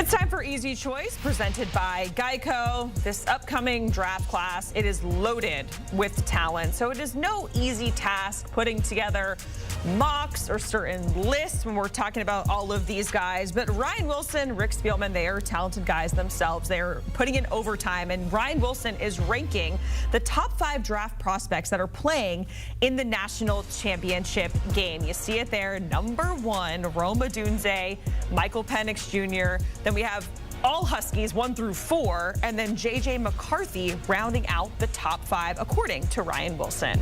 It's time for Easy Choice, presented by Geico. This upcoming draft class, it is loaded with talent, so it is no easy task putting together mocks or certain lists when we're talking about all of these guys. But Ryan Wilson, Rick Spielman, they are talented guys themselves. They are putting in overtime, and Ryan Wilson is ranking the top 5 draft prospects that are playing in the national championship game. You see it there, number 1, Odunze, Michael Penix Jr. Then we have all Huskies 1 through 4, and then J.J. McCarthy rounding out the top 5 according to Ryan Wilson.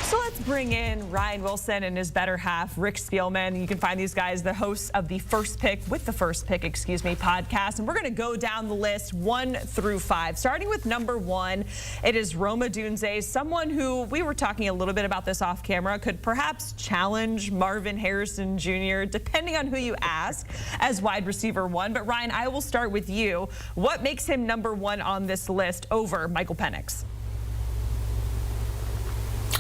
So let's bring in Ryan Wilson and his better half, Rick Spielman. You can find these guys, the hosts of the First Pick podcast. And we're going to go down the list 1 through 5. Starting with number 1, it is Odunze, someone who we were talking a little bit about this off camera, could perhaps challenge Marvin Harrison Jr., depending on who you ask, as wide receiver 1. But Ryan, I will start with you. What makes him number 1 on this list over Michael Penix?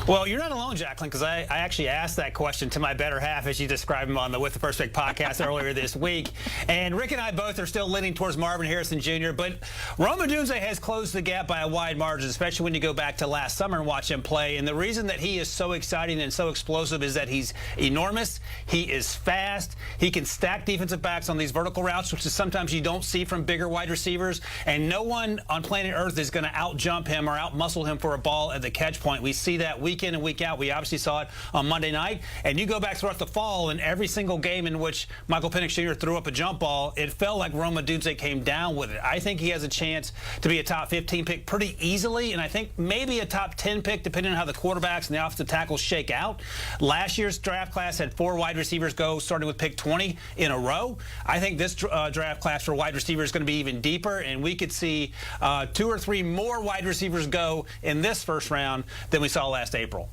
Well, you're not alone, Jacqueline, because I actually asked that question to my better half, as you described him on the With the First Pick podcast earlier this week. And Rick and I both are still leaning towards Marvin Harrison Jr., but Odunze has closed the gap by a wide margin, especially when you go back to last summer and watch him play. And the reason that he is so exciting and so explosive is that he's enormous, he is fast, he can stack defensive backs on these vertical routes, which is sometimes you don't see from bigger wide receivers. And no one on planet Earth is going to out-jump him or out-muscle him for a ball at the catch point. We see that week in and week out. We obviously saw it on Monday night, and you go back throughout the fall, and every single game in which Michael Penix Jr. threw up a jump ball, it felt like Odunze came down with it. I think he has a chance to be a top 15 pick pretty easily, and I think maybe a top 10 pick depending on how the quarterbacks and the offensive tackles shake out. Last year's draft class had 4 wide receivers go, starting with pick 20 in a row. I think this draft class for wide receivers is going to be even deeper, and we could see 2 or 3 more wide receivers go in this first round than we saw last April.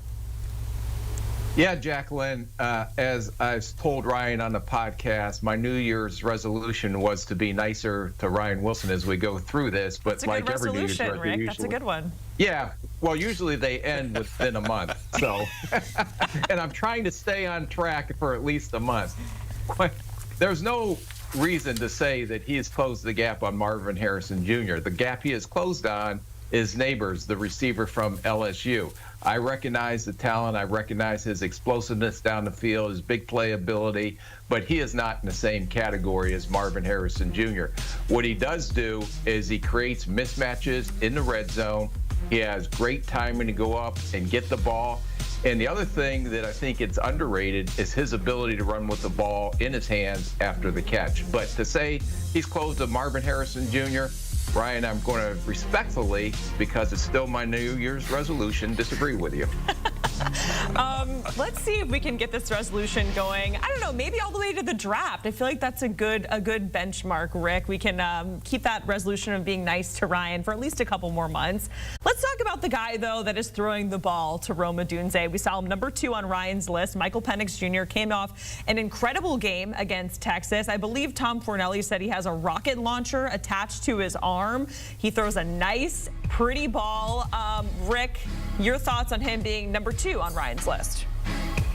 Yeah, Jacqueline, as I told Ryan on the podcast, my New Year's resolution was to be nicer to Ryan Wilson as we go through this. But that's like every New Year's resolution, Rick, that's a good one. Yeah, well, usually they end within a month. So, and I'm trying to stay on track for at least a month. There's no reason to say that he has closed the gap on Marvin Harrison Jr. The gap he has closed on is Neighbors, the receiver from LSU. I recognize the talent. I recognize his explosiveness down the field, his big play ability, but he is not in the same category as Marvin Harrison Jr. What he does do is he creates mismatches in the red zone. He has great timing to go up and get the ball. And the other thing that I think it's underrated is his ability to run with the ball in his hands after the catch. But to say he's close to Marvin Harrison Jr., Ryan, I'm going to respectfully, because it's still my New Year's resolution, disagree with you. Let's see if we can get this resolution going. I don't know, maybe all the way to the draft. I feel like that's a good benchmark, Rick. We can keep that resolution of being nice to Ryan for at least a couple more months. Let's talk about the guy, though, that is throwing the ball to Odunze. We saw him number 2 on Ryan's list. Michael Penix Jr. came off an incredible game against Texas. I believe Tom Fornelli said he has a rocket launcher attached to his arm. He throws a nice, pretty ball. Rick, your thoughts on him being number 2 on Ryan's list?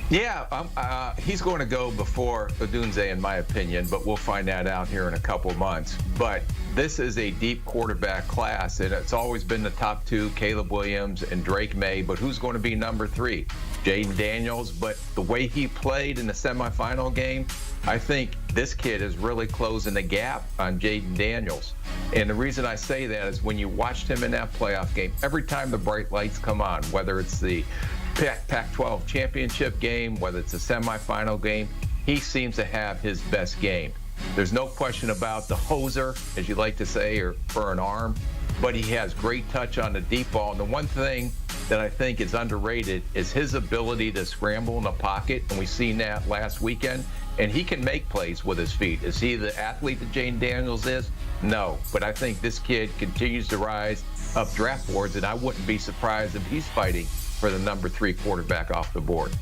Yeah, he's going to go before Odunze, in my opinion, but we'll find that out here in a couple months. But this is a deep quarterback class, and it's always been the top 2, Caleb Williams and Drake May. But who's going to be number 3? Jaden Daniels. But the way he played in the semifinal game, I think this kid is really closing the gap on Jaden Daniels. And the reason I say that is when you watched him in that playoff game, every time the bright lights come on, whether it's the Pac-12 championship game, whether it's a semifinal game, he seems to have his best game. There's no question about the hoser, as you like to say, or for an arm, but he has great touch on the deep ball. And the one thing that I think is underrated is his ability to scramble in the pocket, and we've seen that last weekend. And he can make plays with his feet. Is he the athlete that Jaden Daniels is? No, but I think this kid continues to rise up draft boards, and I wouldn't be surprised if he's fighting for the number 3 quarterback off the board.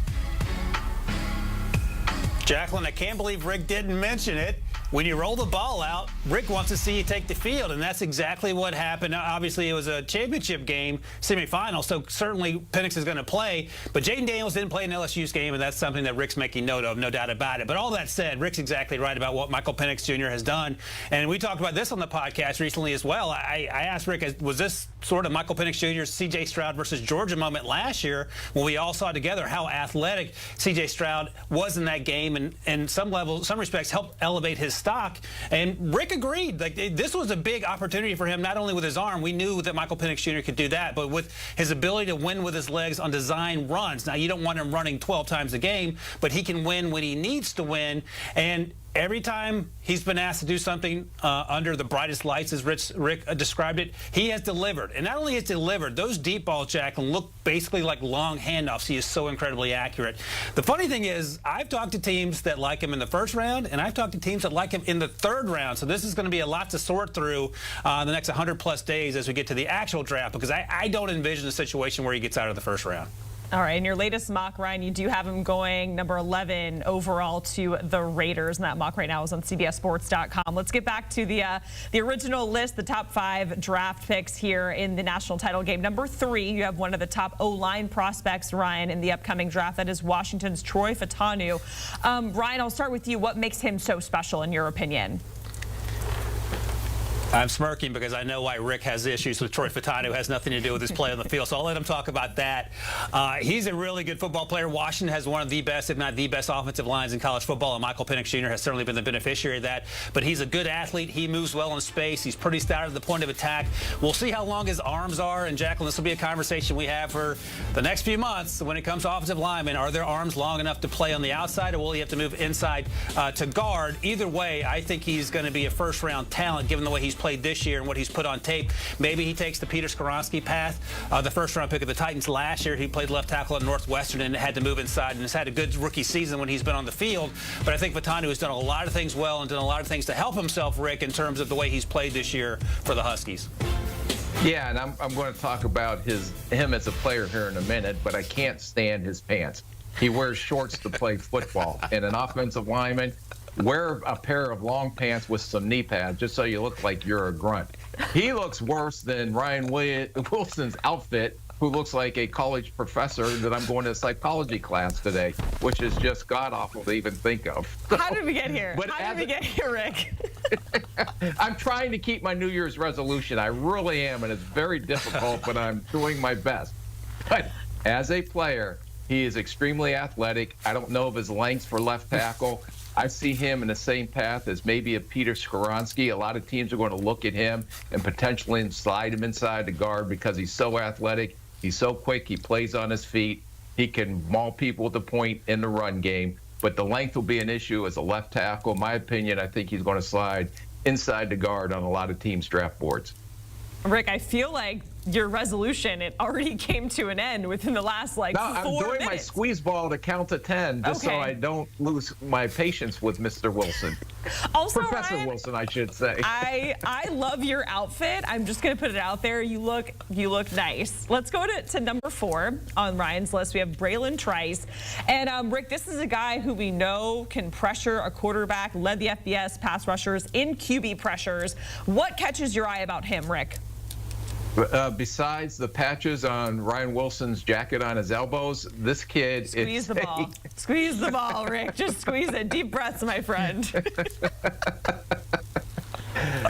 Jacqueline, I can't believe Rick didn't mention it. when you roll the ball out, Rick wants to see you take the field, and that's exactly what happened. Now, obviously, it was a championship game, semifinal, so certainly Penix is going to play. But Jaden Daniels didn't play in LSU's game, and that's something that Rick's making note of, no doubt about it. But all that said, Rick's exactly right about what Michael Penix Jr. has done. And we talked about this on the podcast recently as well. I asked Rick, was this sort of Michael Penix Jr.'s C.J. Stroud versus Georgia moment last year when we all saw together how athletic C.J. Stroud was in that game, and some respects helped elevate his stock. And Rick agreed. Like, this was a big opportunity for him, not only with his arm. We knew that Michael Penix Jr. could do that, but with his ability to win with his legs on design runs. Now, you don't want him running 12 times a game, but he can win when he needs to win. And every time he's been asked to do something under the brightest lights, as Rick described it, he has delivered. And not only has delivered, those deep balls, Jacqueline, look basically like long handoffs. He is so incredibly accurate. The funny thing is, I've talked to teams that like him in the first round, and I've talked to teams that like him in the third round. So this is going to be a lot to sort through the next 100-plus days as we get to the actual draft, because I don't envision a situation where he gets out of the first round. All right, in your latest mock, Ryan, you do have him going number 11 overall to the Raiders, and that mock right now is on CBSSports.com. Let's get back to the original list, the top 5 draft picks here in the national title game. Number 3, you have one of the top O-line prospects, Ryan, in the upcoming draft. That is Washington's Troy Fautanu. Ryan, I'll start with you. What makes him so special, in your opinion? I'm smirking because I know why Rick has issues with Troy Fautanu. It has nothing to do with his play on the field, so I'll let him talk about that. He's a really good football player. Washington has one of the best, if not the best, offensive lines in college football, and Michael Penix Jr. has certainly been the beneficiary of that. But he's a good athlete. He moves well in space. He's pretty stout at the point of attack. We'll see how long his arms are, and Jacqueline, this will be a conversation we have for the next few months when it comes to offensive linemen. Are their arms long enough to play on the outside, or will he have to move inside to guard? Either way, I think he's going to be a first-round talent given the way he's played this year and what he's put on tape. Maybe he takes the Peter Skoronski path, the first-round pick of the Titans last year. He played left tackle at Northwestern and had to move inside and has had a good rookie season when he's been on the field. But I think Fautanu has done a lot of things well and done a lot of things to help himself, Rick, in terms of the way he's played this year for the Huskies. Yeah, and I'm going to talk about him as a player here in a minute, but I can't stand his pants. He wears shorts to play football, and an offensive lineman, wear a pair of long pants with some knee pads just so you look like you're a grunt. He looks worse than Ryan Wilson's outfit, who looks like a college professor that I'm going to a psychology class today, which is just god-awful to even think of. How did we get here? How did we get here, Rick? I'm trying to keep my New Year's resolution. I really am, and it's very difficult, but I'm doing my best. But as a player, he is extremely athletic. I don't know of his length for left tackle. I see him in the same path as maybe a Peter Skoronski. A lot of teams are going to look at him and potentially slide him inside the guard because he's so athletic. He's so quick. He plays on his feet. He can maul people at the point in the run game. But the length will be an issue as a left tackle. In my opinion, I think he's going to slide inside the guard on a lot of teams' draft boards. Rick, I feel like your resolution, it already came to an end within the last, 4 minutes. I'm doing my squeeze ball to count to 10 just so I don't lose my patience with Mr. Wilson. Also, Professor Ryan, Wilson, I should say. I love your outfit. I'm just going to put it out there. You look nice. Let's go to number 4 on Ryan's list. We have Bralen Trice. And, Rick, this is a guy who we know can pressure a quarterback, led the FBS pass rushers in QB pressures. What catches your eye about him, Rick? Besides the patches on Ryan Wilson's jacket on his elbows, this kid Squeeze the ball. Squeeze the ball, Rick. Just squeeze it. Deep breaths, my friend.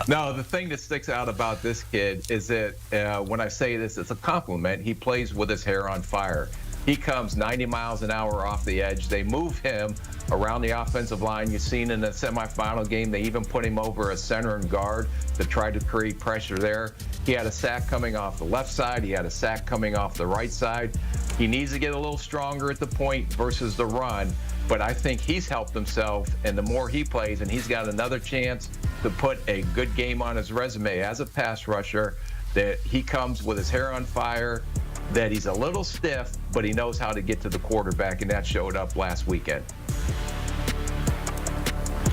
No, the thing that sticks out about this kid is that when I say this, it's a compliment. He plays with his hair on fire. He comes 90 miles an hour off the edge. They move him around the offensive line. You've seen in the semifinal game, they even put him over a center and guard to try to create pressure there. He had a sack coming off the left side. He had a sack coming off the right side. He needs to get a little stronger at the point versus the run, but I think he's helped himself, and the more he plays, and he's got another chance to put a good game on his resume as a pass rusher, that he comes with his hair on fire, that he's a little stiff, but he knows how to get to the quarterback, and that showed up last weekend.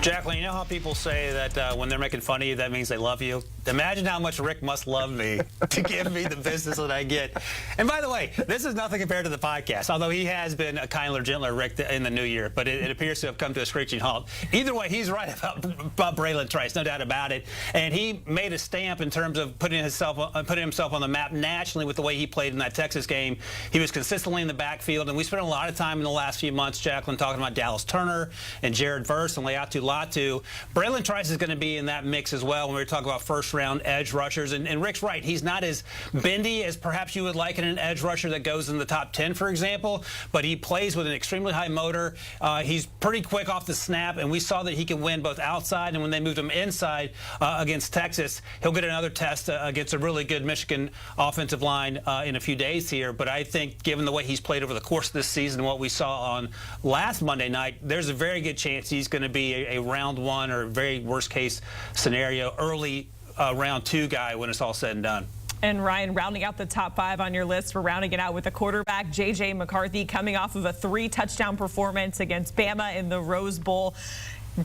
Jacqueline, you know how people say that when they're making fun of you, that means they love you? Imagine how much Rick must love me to give me the business that I get. And by the way, this is nothing compared to the podcast, although he has been a kinder, gentler Rick in the new year, but it appears to have come to a screeching halt. Either way, he's right about Bralen Trice, no doubt about it. And he made a stamp in terms of putting himself on the map nationally with the way he played in that Texas game. He was consistently in the backfield, and we spent a lot of time in the last few months, Jacqueline, talking about Dallas Turner and Jared Verse and Leatu Latu. Bralen Trice is going to be in that mix as well when we talk about first-round edge rushers. And Rick's right. He's not as bendy as perhaps you would like in an edge rusher that goes in the top 10, for example, but he plays with an extremely high motor. He's pretty quick off the snap, and we saw that he can win both outside and when they moved him inside against Texas. He'll get another test against a really good Michigan offensive line in a few days here. But I think given the way he's played over the course of this season and what we saw on last Monday night, there's a very good chance he's going to be a round one or very worst case scenario early round two guy when it's all said and done. And Ryan, rounding out the top 5 on your list, we're rounding it out with the quarterback, J.J. McCarthy, coming off of a 3-touchdown performance against Bama in the Rose Bowl.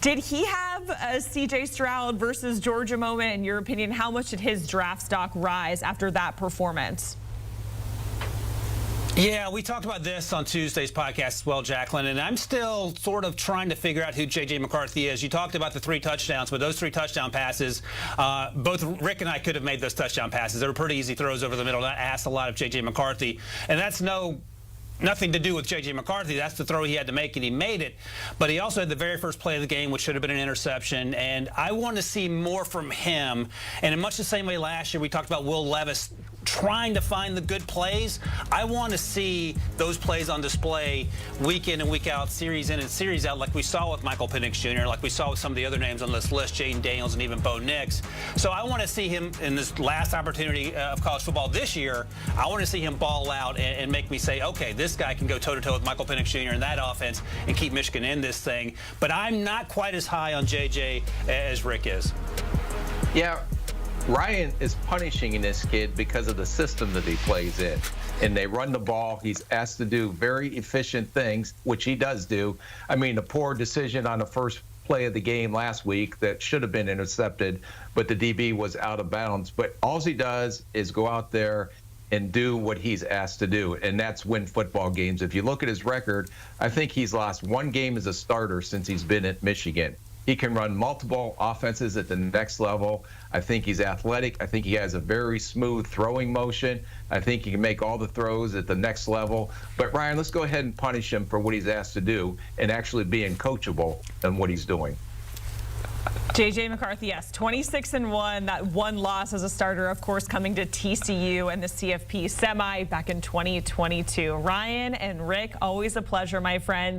Did he have a C.J. Stroud versus Georgia moment? In your opinion, how much did his draft stock rise after that performance? Yeah, we talked about this on Tuesday's podcast as well, Jacqueline, and I'm still sort of trying to figure out who J.J. McCarthy is. You talked about the 3 touchdowns, but those 3 touchdown passes, both Rick and I could have made those touchdown passes. They were pretty easy throws over the middle. That asked a lot of J.J. McCarthy, and that's nothing to do with J.J. McCarthy. That's the throw he had to make, and he made it. But he also had the very first play of the game, which should have been an interception. And I want to see more from him. And in much the same way last year, we talked about Will Levis trying to find the good plays. I want to see those plays on display week in and week out, series in and series out, like we saw with Michael Penix Jr., like we saw with some of the other names on this list, Jaden Daniels and even Bo Nix. So I want to see him in this last opportunity of college football this year. I want to see him ball out and make me say, okay, this guy can go toe-to-toe with Michael Penix Jr. in that offense and keep Michigan in this thing. But I'm not quite as high on JJ as Rick is. Yeah. Ryan is punishing this kid because of the system that he plays in. And they run the ball. He's asked to do very efficient things, which he does do. I mean, a poor decision on the first play of the game last week that should have been intercepted, but the DB was out of bounds. But all he does is go out there and do what he's asked to do, and that's win football games. If you look at his record, I think he's lost 1 game as a starter since he's been at Michigan. He can run multiple offenses at the next level. I think he's athletic. I think he has a very smooth throwing motion. I think he can make all the throws at the next level. But, Ryan, let's go ahead and punish him for what he's asked to do and actually being coachable in what he's doing. J.J. McCarthy, yes, 26-1. That 1 loss as a starter, of course, coming to TCU and the CFP semi back in 2022. Ryan and Rick, always a pleasure, my friends.